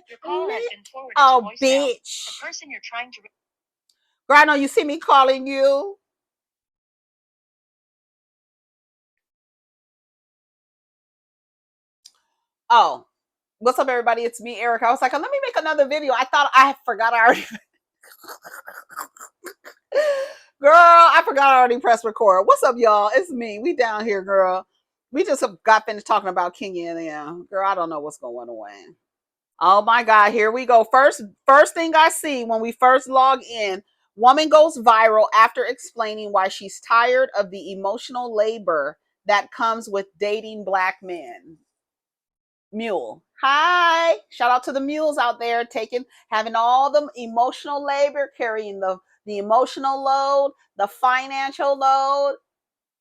Your call has been forwarded to voicemail. Bitch. The person you're trying to... Girl, I know you see me calling you. Oh, what's up, everybody? It's me, Erica. I was like, let me make another video. I thought I forgot I already... Girl, I forgot I already pressed record. What's up, y'all? It's me. We down here, girl. We just got finished talking about Kenya and them. Girl, I don't know what's going on. Oh my God, here we go. First thing I see when we first log in, woman goes viral after explaining why she's tired of the emotional labor that comes with dating black men. Mule. Hi. Shout out to the mules out there having all the emotional labor, carrying the emotional load, the financial load,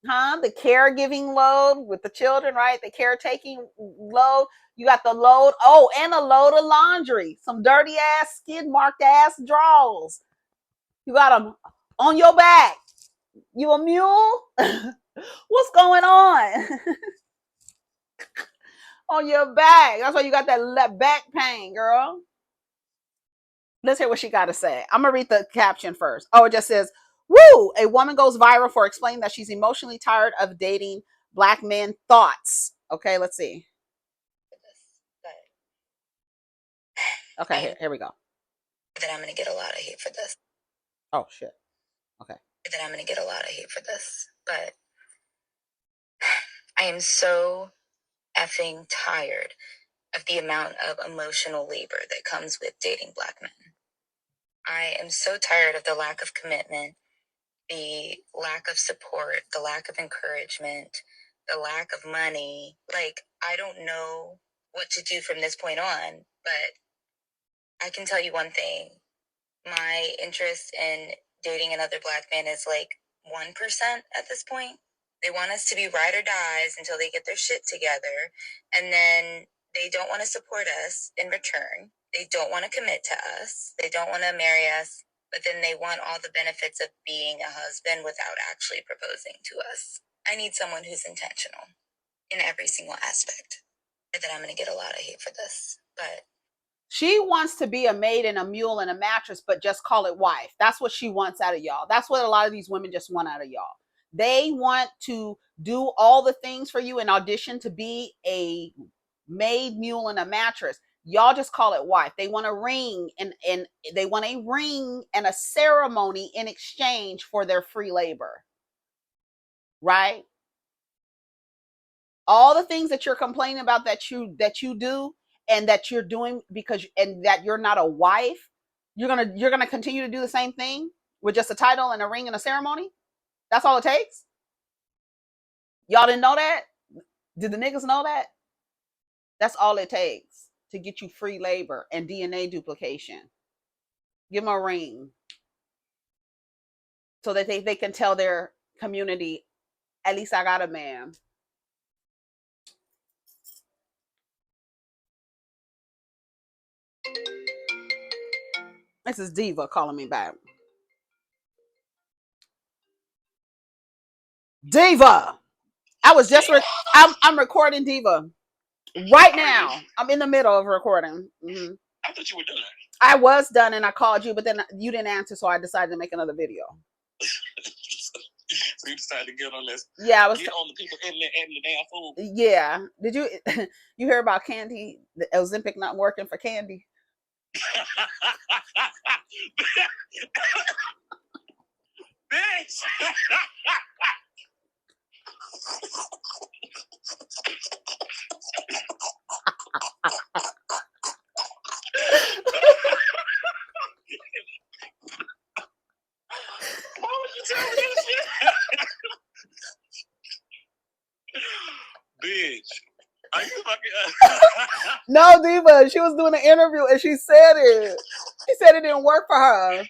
the caregiving load with the children, right? The caretaking load. You got the load. Oh, and a load of laundry. Some dirty ass, skid marked ass drawers. You got them on your back. You a mule? What's going on? On your back. That's why you got that back pain, girl. Let's hear what she got to say. I'm going to read the caption first. Oh, it just says, woo, a woman goes viral for explaining that she's emotionally tired of dating black men. Thoughts. Okay, let's see. Okay, here we go. That I'm going to get a lot of hate for this. Oh, shit. Okay. That I'm going to get a lot of hate for this. But I am so effing tired of the amount of emotional labor that comes with dating black men. I am so tired of the lack of commitment, the lack of support, the lack of encouragement, the lack of money. Like, I don't know what to do from this point on, but I can tell you one thing. My interest in dating another black man is like 1% at this point. They want us to be ride or dies until they get their shit together. And then they don't want to support us in return. They don't want to commit to us. They don't want to marry us. But then they want all the benefits of being a husband without actually proposing to us. I need someone who's intentional in every single aspect. That I'm going to get a lot of hate for this. But she wants to be a maid and a mule and a mattress, but just call it wife. That's what she wants out of y'all. That's what a lot of these women just want out of y'all. They want to do all the things for you and audition to be a maid, mule, and a mattress. Y'all just call it wife. They want a ring and they want a ring and a ceremony in exchange for their free labor. Right? All the things that you're complaining about that you do and that you're doing and that you're not a wife, you're gonna continue to do the same thing with just a title and a ring and a ceremony. That's all it takes. Y'all didn't know that? Did the niggas know that? That's all it takes to get you free labor and DNA duplication. Give them a ring so that they can tell their community, at least I got a man. This is Diva calling me back. Diva! I was just I'm recording Diva right now. I'm in the middle of recording. Mm-hmm. I thought you were done. I was done and I called you, but then you didn't answer, so I decided to make another video. So you decided to get on this. Yeah, I was get on the people in the damn food. Yeah. Did you hear about Candy? The Ozempic not working for Candy? Bitch. Why would you tell me this shit? Bitch. Are you fucking... No, Diva. She was doing an interview and she said it. She said it didn't work for her.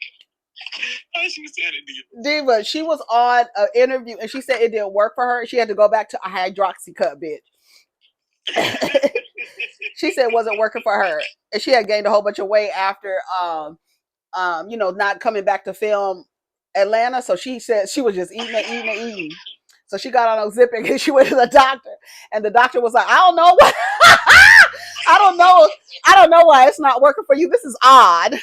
She said it, Diva. She was on an interview and she said it didn't work for her. She had to go back to a hydroxy cut, bitch. She said it wasn't working for her. And she had gained a whole bunch of weight after not coming back to film Atlanta. So she said she was just eating. So she got on Ozempic and she went to the doctor. And the doctor was like, I don't know what I don't know. I don't know why it's not working for you. This is odd.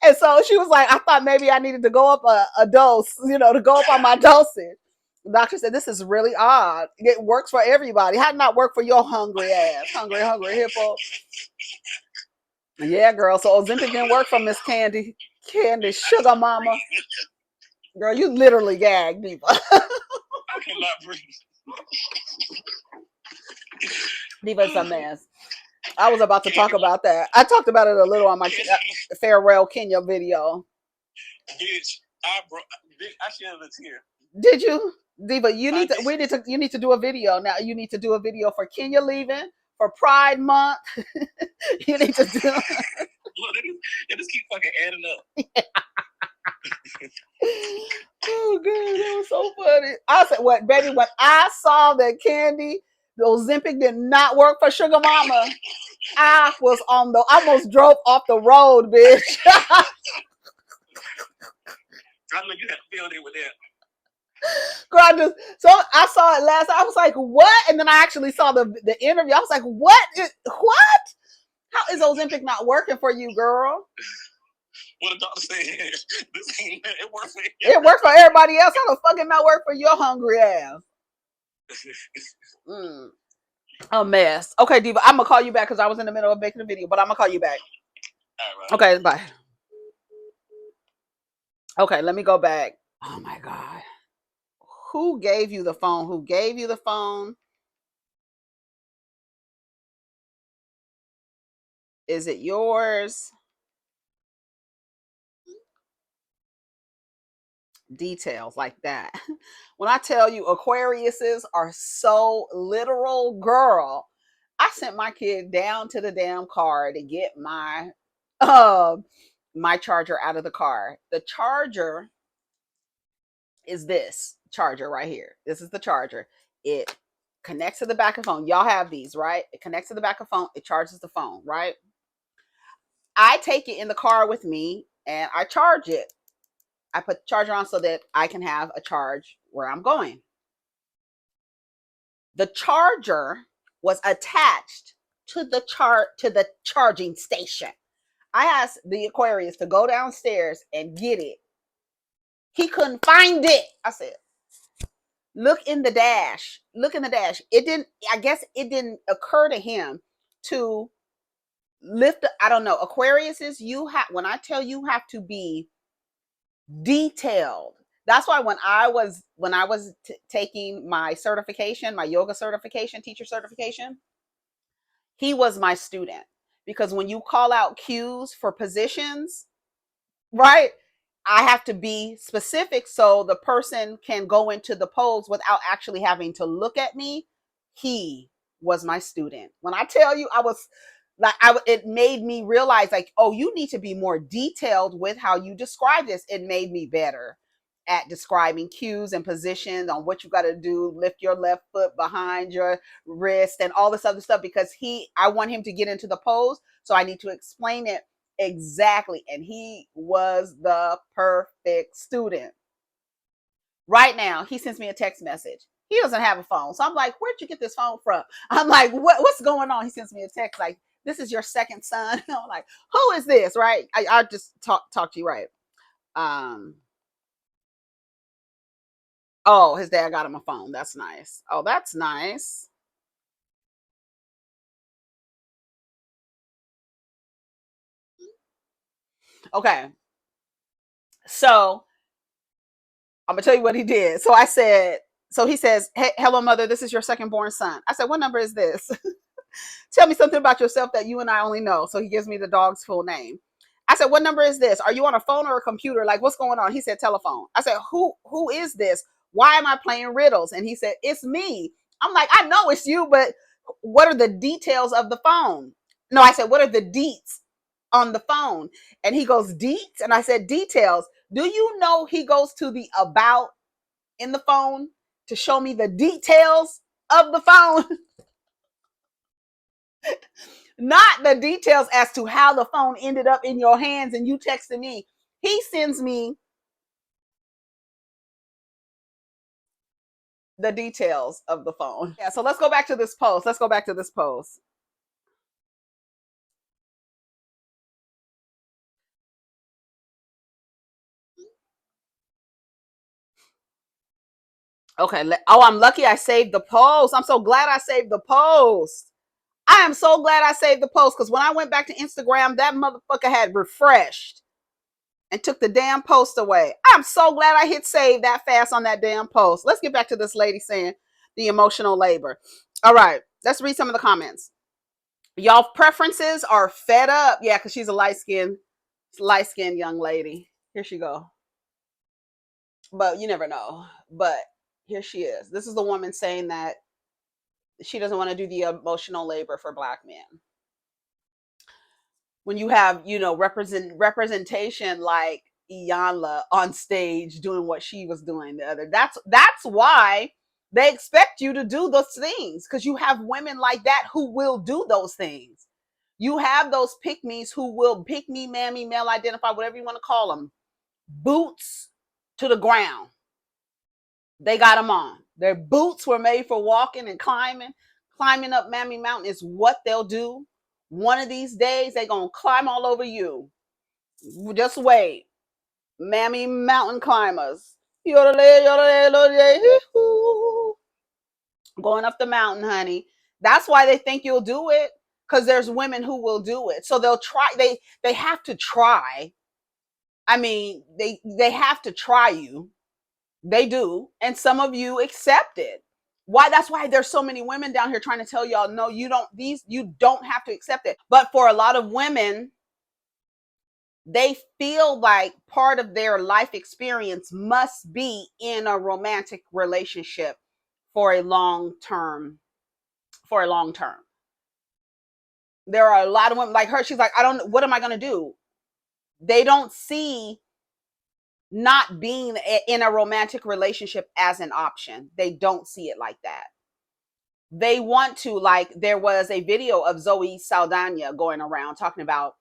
And so she was like, I thought maybe I needed to go up a dose, to go up on my dosage. The doctor said, this is really odd. It works for everybody. How did not work for your hungry ass? Hungry hippo. Yeah, girl. So Ozempic didn't work for Miss Candy Sugar Mama. Girl, you literally gagged, Diva. I cannot breathe. Diva's a mess. I was about to talk about that. I talked about it a little on my farewell Kenya video. Bitch, I shed a tear. Did you, Diva? You need to do a video now. You need to do a video for Kenya leaving, for Pride Month. You need to do. Look, they just keep fucking adding up. Oh god, that was so funny. I said, "What, baby?" When I saw that the Ozempic did not work for Sugar Mama, I was I almost drove off the road, bitch. I look at that field with that. Girl, I saw it last. I was like, "What?" And then I actually saw the interview. I was like, "What? What? How is Ozempic not working for you, girl?" What the doctor said, it worked for everybody. It worked for everybody else. How the fuck it not work for your hungry ass? A mess. Okay, Diva, I'm gonna call you back because I was in the middle of making a video, but I'm gonna call you back. All right. Okay, bye. Okay, let me go back. Oh my god. Who gave you the phone? Who gave you the phone? Is it yours? Details like that. When I tell you Aquariuses are so literal, girl, I sent my kid down to the damn car to get my charger out of the car. The charger is this charger right here. This is the charger. It connects to the back of the phone. Y'all have these, right? It connects to the back of the phone. It charges the phone, right? I take it in the car with me and I charge it. I put the charger on so that I can have a charge where I'm going. The charger was attached to the charging station. I asked the Aquarius to go downstairs and get it. He couldn't find it. I said, look in the dash. Look in the dash. I guess it didn't occur to him to lift. I don't know. Aquariuses, when I tell you have to be detailed. That's why when I was taking my certification, my yoga certification, teacher certification, he was my student, because when you call out cues for positions, right, I have to be specific so the person can go into the pose without actually having to look at me. He was my student. When I tell you, I was like, it made me realize, like, oh, you need to be more detailed with how you describe this. It made me better at describing cues and positions on what you got to do, lift your left foot behind your wrist and all this other stuff, because I want him to get into the pose. So I need to explain it exactly. And he was the perfect student. Right now, he sends me a text message. He doesn't have a phone. So I'm like, where'd you get this phone from? I'm like, what's going on? He sends me a text like, this is your second son. I'm like, who is this? Right? I just talk to you, right? Oh, his dad got him a phone. That's nice. Oh, that's nice. Okay. So I'm gonna tell you what he did. So he says, hey, hello, mother, this is your second born son. I said, what number is this? Tell me something about yourself that you and I only know. So he gives me the dog's full name. I said, what number is this? Are you on a phone or a computer? Like, what's going on? He said, telephone. I said, who is this? Why am I playing riddles? And he said, it's me. I'm like, I know it's you, but what are the details of the phone? No, I said, what are the deets on the phone? And he goes, deets? And I said, details. Do you know he goes to the about in the phone to show me the details of the phone? Not the details as to how the phone ended up in your hands and you texting me. He sends me the details of the phone. Yeah, so let's go back to this post. Let's go back to this post. Okay. Oh, I'm lucky I saved the post. I'm so glad I saved the post. I am so glad I saved the post because when I went back to Instagram, that motherfucker had refreshed and took the damn post away. I'm so glad I hit save that fast on that damn post. Let's get back to this lady saying the emotional labor. All right, let's read some of the comments. Y'all preferences are fed up. Yeah, because she's a light-skinned young lady. Here she go. But you never know. But here she is. This is the woman saying that she doesn't want to do the emotional labor for Black men. When you have, representation like Iyanla on stage doing what she was doing the other. That's why they expect you to do those things, because you have women like that who will do those things. You have those pick-me's who will pick me, mammy, male identify, whatever you want to call them, boots to the ground. They got them on. Their boots were made for walking and climbing. Climbing up Mammy Mountain is what they'll do. One of these days, they're going to climb all over you. Just wait. Mammy Mountain climbers. Going up the mountain, honey. That's why they think you'll do it, because there's women who will do it. So they'll try. They have to try. I mean, they have to try you. They do. And some of you accept it. Why? That's why there's so many women down here trying to tell y'all, no, you don't have to accept it. But for a lot of women, they feel like part of their life experience must be in a romantic relationship for a long term. There are a lot of women like her. She's like, what am I going to do? They don't see not being in a romantic relationship as an option. They don't see it like that. They want to, like, there was a video of Zoe Saldana going around talking about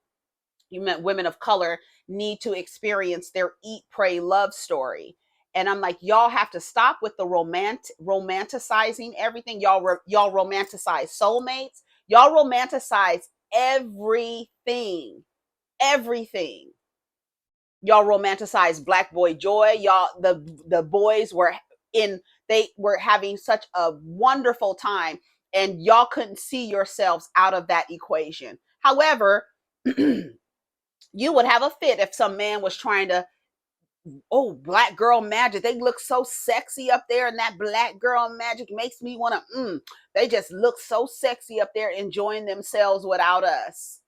women of color need to experience their eat, pray, love story. And I'm like, y'all have to stop with the romanticizing everything. Y'all romanticize soulmates. Y'all romanticize everything. Y'all romanticize Black boy joy. Y'all, the boys they were having such a wonderful time, and y'all couldn't see yourselves out of that equation. However, you would have a fit if some man was trying to, Black girl magic. They look so sexy up there, and that Black girl magic makes me want to, they just look so sexy up there enjoying themselves without us.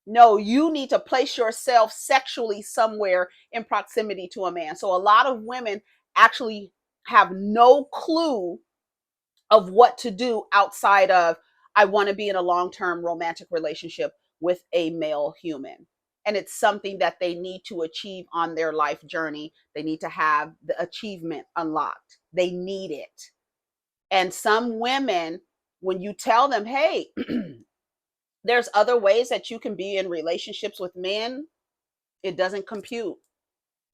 No, you need to place yourself sexually somewhere in proximity to a man. So a lot of women actually have no clue of what to do outside of, I want to be in a long-term romantic relationship with a male human. And it's something that they need to achieve on their life journey. They need to have the achievement unlocked. They need it. And some women, when you tell them, hey, there's other ways that you can be in relationships with men, it doesn't compute.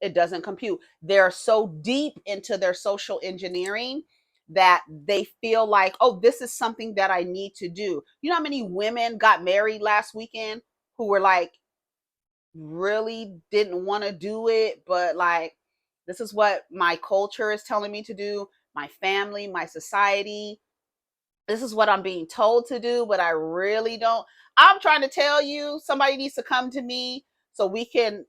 They're so deep into their social engineering that they feel like, this is something that I need to do. You know how many women got married last weekend who were like, really didn't want to do it, but like, this is what my culture is telling me to do, my family, my society. This is what I'm being told to do, but I really don't. I'm trying to tell you, somebody needs to come to me so we can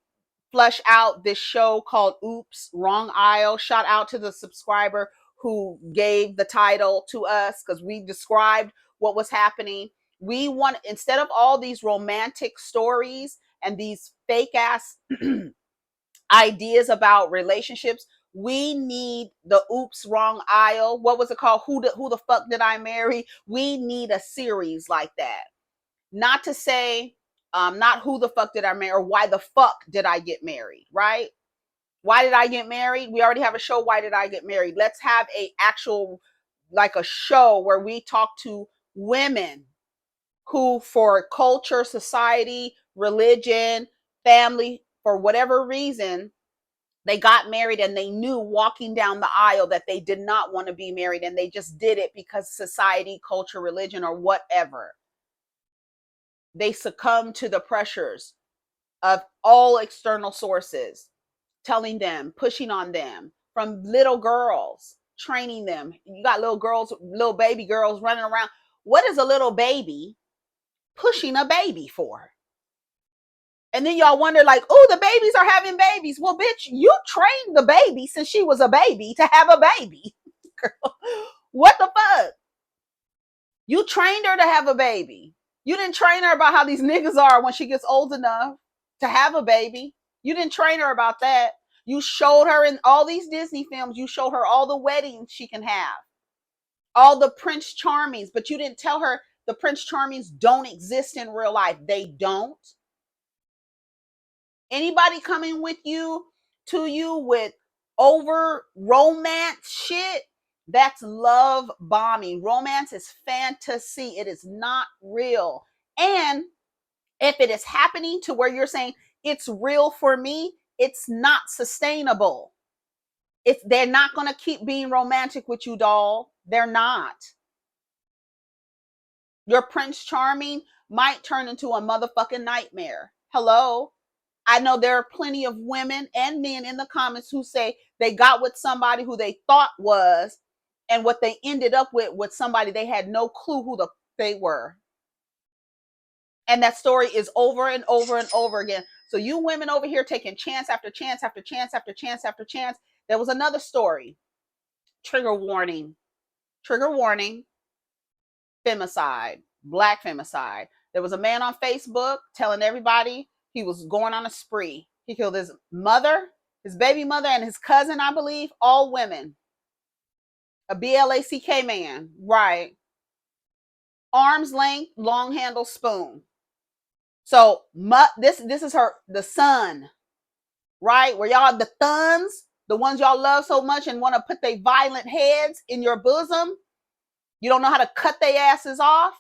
flesh out this show called Oops, Wrong Aisle. Shout out to the subscriber who gave the title to us, because we described what was happening. We want, instead of all these romantic stories and these fake ass ideas about relationships, we need the Oops, Wrong Aisle. What was it called? Who the fuck did I marry? We need a series like that. Not to say, not who the fuck did I marry, or why the fuck did I get married, right? Why did I get married? We already have a show, Why Did I Get Married? Let's have a actual, like a show where we talk to women who, for culture, society, religion, family, for whatever reason, They got married and they knew walking down the aisle that they did not want to be married, and they just did it because society, culture, religion, or whatever. They succumbed to the pressures of all external sources, telling them, pushing on them, from little girls, training them. You got little girls, little baby girls running around. What is a little baby pushing a baby for? And then y'all wonder, like, oh, the babies are having babies. Well, bitch, you trained the baby since she was a baby to have a baby. Girl, what the fuck? You trained her to have a baby. You didn't train her about how these niggas are when she gets old enough to have a baby. You didn't train her about that. You showed her in all these Disney films, you showed her all the weddings she can have, all the Prince Charmings, but you didn't tell her the Prince Charmings don't exist in real life. They don't. Anybody coming with you to you with over romance shit, that's love bombing. Romance is fantasy. It is not real. And if it is happening to where you're saying it's real for me, it's not sustainable. They're not going to keep being romantic with you, doll. They're not. Your Prince Charming might turn into a motherfucking nightmare. Hello? I know there are plenty of women and men in the comments who say they got with somebody who they thought was, and what they ended up with somebody they had no clue who they were. And that story is over and over and over again. So you women over here taking chance after chance after chance after chance after chance. There was another story. Trigger warning. Trigger warning. Femicide. Black femicide. There was a man on Facebook telling everybody he was going on a spree. He killed his mother, his baby mother, and his cousin, I believe, all women. A BLACK man, right? Arm's length, long handle spoon. So this is the son, right? Where y'all the thuns, the ones y'all love so much and want to put their violent heads in your bosom. You don't know how to cut their asses off.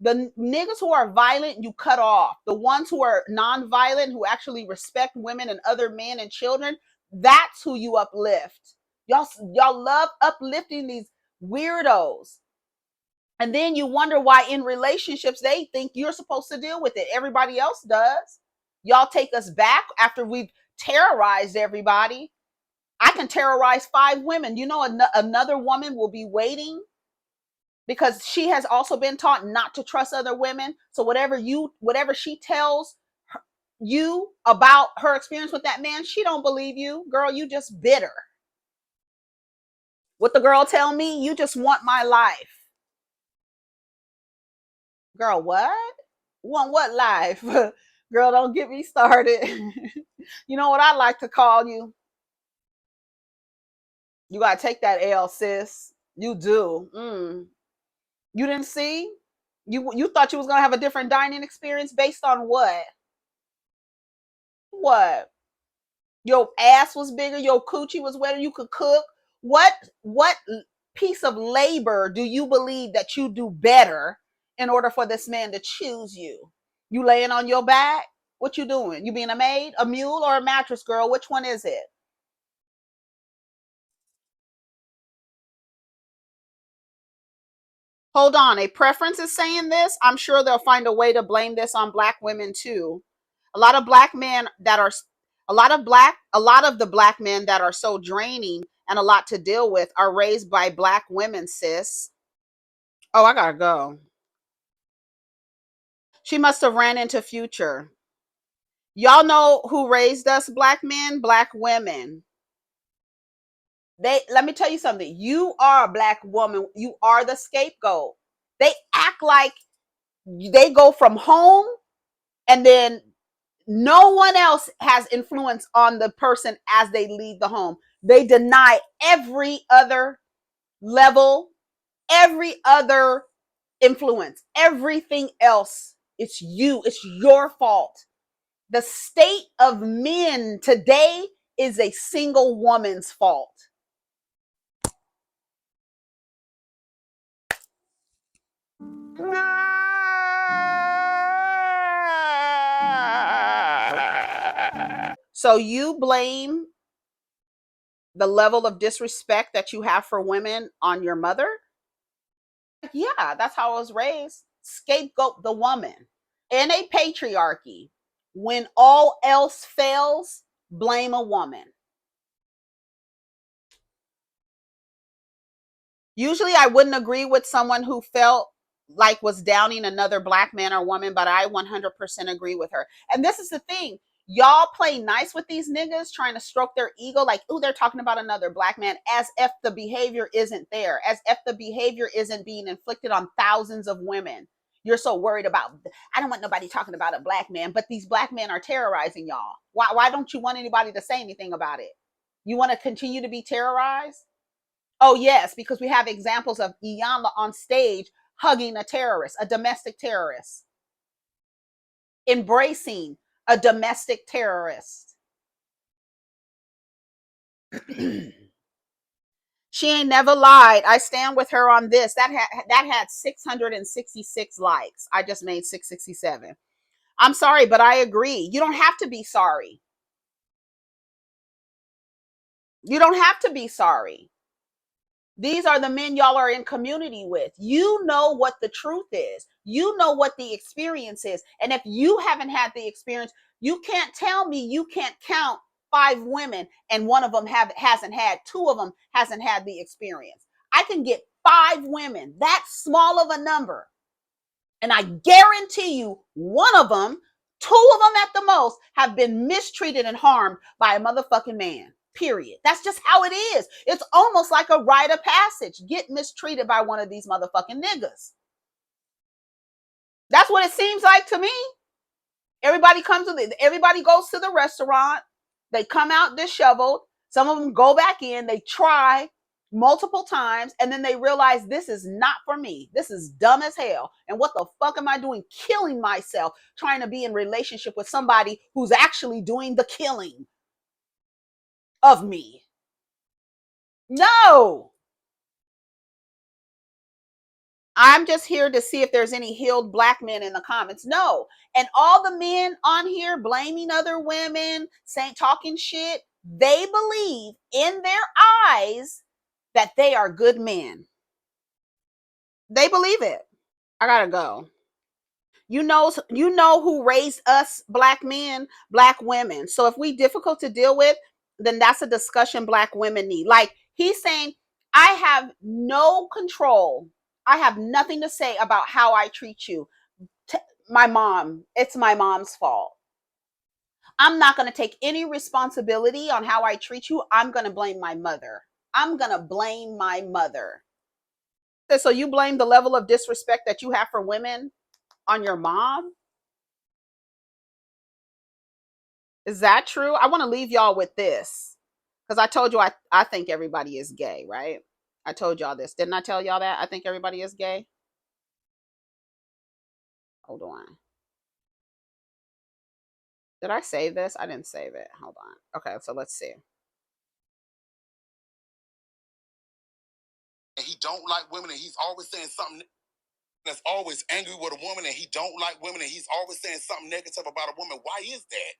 The niggas who are violent, you cut off. The ones who are non-violent, who actually respect women and other men and children, that's who you uplift. Y'all love uplifting these weirdos. And then you wonder why in relationships they think you're supposed to deal with it. Everybody else does. Y'all take us back after we've terrorized everybody. I can terrorize 5 women. You know, another woman will be waiting because she has also been taught not to trust other women. So whatever she tells you about her experience with that man, she don't believe you. Girl, you just bitter. What the girl tell me? You just want my life. Girl, what? Want what life? Girl, don't get me started. You know what I like to call you? You gotta take that L, sis. You do. You didn't see? You thought you was gonna have a different dining experience based on what? What? Your ass was bigger, your coochie was wetter, you could cook. What piece of labor do you believe that you do better in order for this man to choose you? You laying on your back? What you doing? You being a maid, a mule, or a mattress girl? Which one is it? Hold on, a preference is saying this. I'm sure they'll find a way to blame this on black women too. A lot of black men that are a lot of the black men that are so draining and a lot to deal with are raised by black women, sis. Oh, I gotta go. She must have ran into Future. Y'all know who raised us, black men? Black women. Let me tell you something. You are a black woman. You are the scapegoat. They act like they go from home and then no one else has influence on the person as they leave the home. They deny every other level, every other influence, everything else. It's you. It's your fault. The state of men today is a single woman's fault. So you blame the level of disrespect that you have for women on your mother? Yeah, that's how I was raised. Scapegoat the woman. In a patriarchy, when all else fails, blame a woman. Usually I wouldn't agree with someone who felt like was downing another black man or woman, but I 100% agree with her. And this is the thing. Y'all play nice with these niggas trying to stroke their ego like, oh, they're talking about another black man, as if the behavior isn't there, as if the behavior isn't being inflicted on thousands of women. You're so worried about, I don't want nobody talking about a black man, but these black men are terrorizing y'all. Why don't you want anybody to say anything about it? You want to continue to be terrorized? Oh, yes, because we have examples of Iyanla on stage hugging a terrorist, a domestic terrorist, embracing a domestic terrorist. She ain't never lied. I stand with her on this. That had 666 likes. I just made 667. I'm sorry, but I agree. You don't have to be sorry. You don't have to be sorry. These are the men y'all are in community with. You know what the truth is. You know what the experience is. And if you haven't had the experience, you can't tell me you can't count 5 women and one of them hasn't had, 2 of them hasn't had the experience. I can get 5 women, that small of a number, and I guarantee you one of them, 2 of them at the most, have been mistreated and harmed by a motherfucking man. Period. That's just how it is. It's almost like a rite of passage. Get mistreated by one of these motherfucking niggas. That's what it seems like to me. Everybody goes to the restaurant. They come out disheveled. Some of them go back in. They try multiple times, and then they realize this is not for me. This is dumb as hell. And what the fuck am I doing? Killing myself trying to be in relationship with somebody who's actually doing the killing of me. No. I'm just here to see if there's any healed black men in the comments. No. And all the men on here blaming other women, saying, talking shit, they believe in their eyes that they are good men. They believe it. I gotta go. You know who raised us black men, black women. So if we difficult to deal with, then that's a discussion black women need. Like he's saying, I have no control. I have nothing to say about how I treat you. My mom, it's my mom's fault. I'm not going to take any responsibility on how I treat you. I'm going to blame my mother. I'm going to blame my mother. So you blame the level of disrespect that you have for women on your mom? Is that true? I want to leave y'all with this because I told you I think everybody is gay, right? I told y'all this. Didn't I tell y'all that? I think everybody is gay. Hold on. Did I save this? I didn't save it. Hold on. Okay, so let's see. And he don't like women, and he's always saying something that's always angry with a woman, and he don't like women, and he's always saying something negative about a woman. Why is that?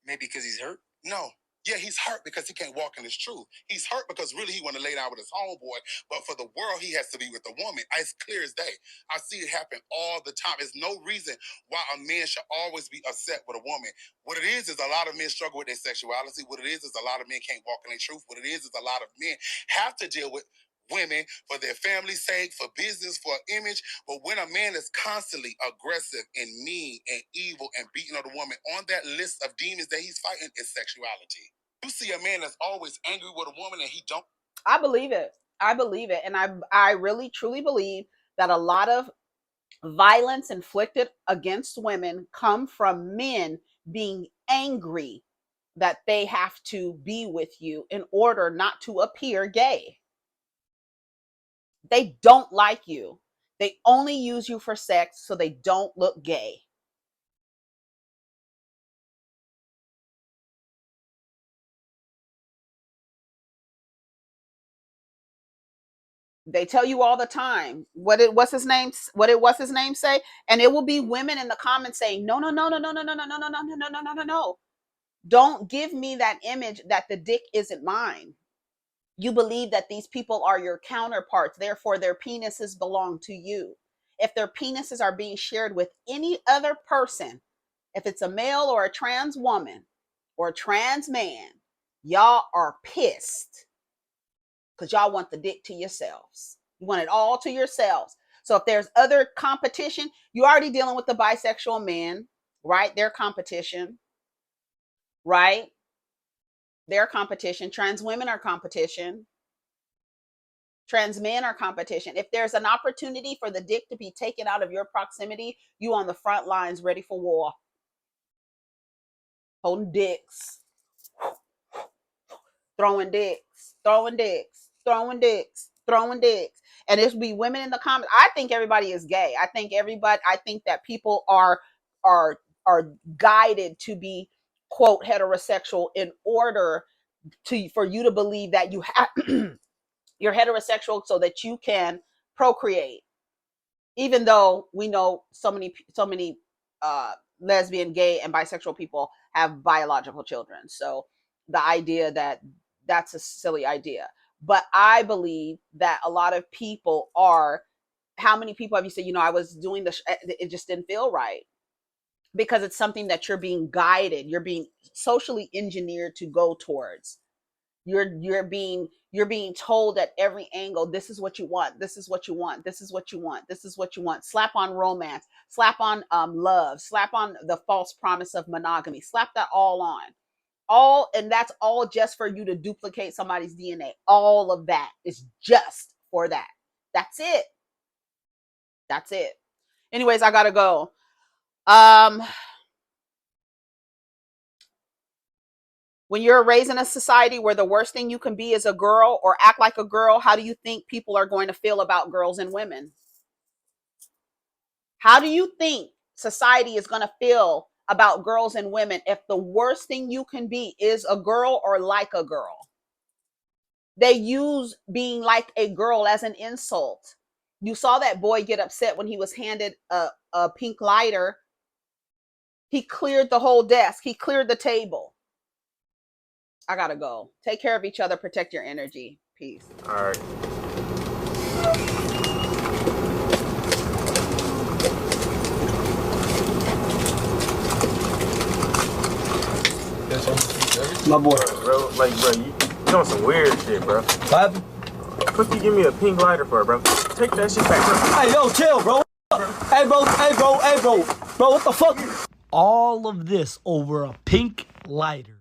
Maybe because he's hurt? No. Yeah, he's hurt because he can't walk in his truth. He's hurt because really he want to lay down with his homeboy, but for the world, he has to be with a woman. It's clear as day. I see it happen all the time. There's no reason why a man should always be upset with a woman. What it is a lot of men struggle with their sexuality. What it is a lot of men can't walk in their truth. What it is a lot of men have to deal with women for their family's sake, for business, for image. But when a man is constantly aggressive and mean and evil and beating on the woman, on that list of demons that he's fighting is sexuality. You see a man that's always angry with a woman and he don't. I believe it. I believe it. And I really truly believe that a lot of violence inflicted against women come from men being angry that they have to be with you in order not to appear gay. They don't like you. They only use you for sex so they don't look gay. They tell you all the time what's his name say, and it will be women in the comments saying no, no, no, no, no, no, no, no, no, no, no, no, no, no, no, no. Don't give me that image that the dick isn't mine. You believe that these people are your counterparts, therefore their penises belong to you. If their penises are being shared with any other person, if it's a male or a trans woman or a trans man, y'all are pissed because y'all want the dick to yourselves. You want it all to yourselves. So if there's other competition, you're already dealing with the bisexual men, right? Their competition, right? Their competition. Trans women are competition. Trans men are competition. If there's an opportunity for the dick to be taken out of your proximity, you on the front lines ready for war. Holding dicks. Throwing dicks. Throwing dicks. Throwing dicks. Throwing dicks. And there's be women in the comments. I think everybody is gay. I think that people are guided to be, quote, heterosexual in order for you to believe that you have you're heterosexual so that you can procreate, even though we know so many lesbian, gay, and bisexual people have biological children. So the idea that's a silly idea. But I believe that a lot of people are. How many people have you said, I was doing this, it just didn't feel right? Because it's something that you're being guided, you're being socially engineered to go towards. You're being told at every angle, this is what you want, this is what you want, this is what you want, this is what you want. Slap on romance, slap on love, slap on the false promise of monogamy, slap that all on. And that's all just for you to duplicate somebody's DNA. All of that is just for that. That's it. That's it. Anyways, I gotta go. When you're raised in a society where the worst thing you can be is a girl or act like a girl, how do you think people are going to feel about girls and women? How do you think society is going to feel about girls and women if the worst thing you can be is a girl or like a girl? They use being like a girl as an insult. You saw that boy get upset when he was handed a pink lighter. He cleared the whole desk. He cleared the table. I gotta go. Take care of each other. Protect your energy. Peace. All right. My boy. Bro, like, bro, you on some weird shit, bro. What happened? What you give me a pink lighter for, bro? Take that shit back, bro. Hey, yo, chill, bro. Hey, bro. Bro, what the fuck? All of this over a pink lighter.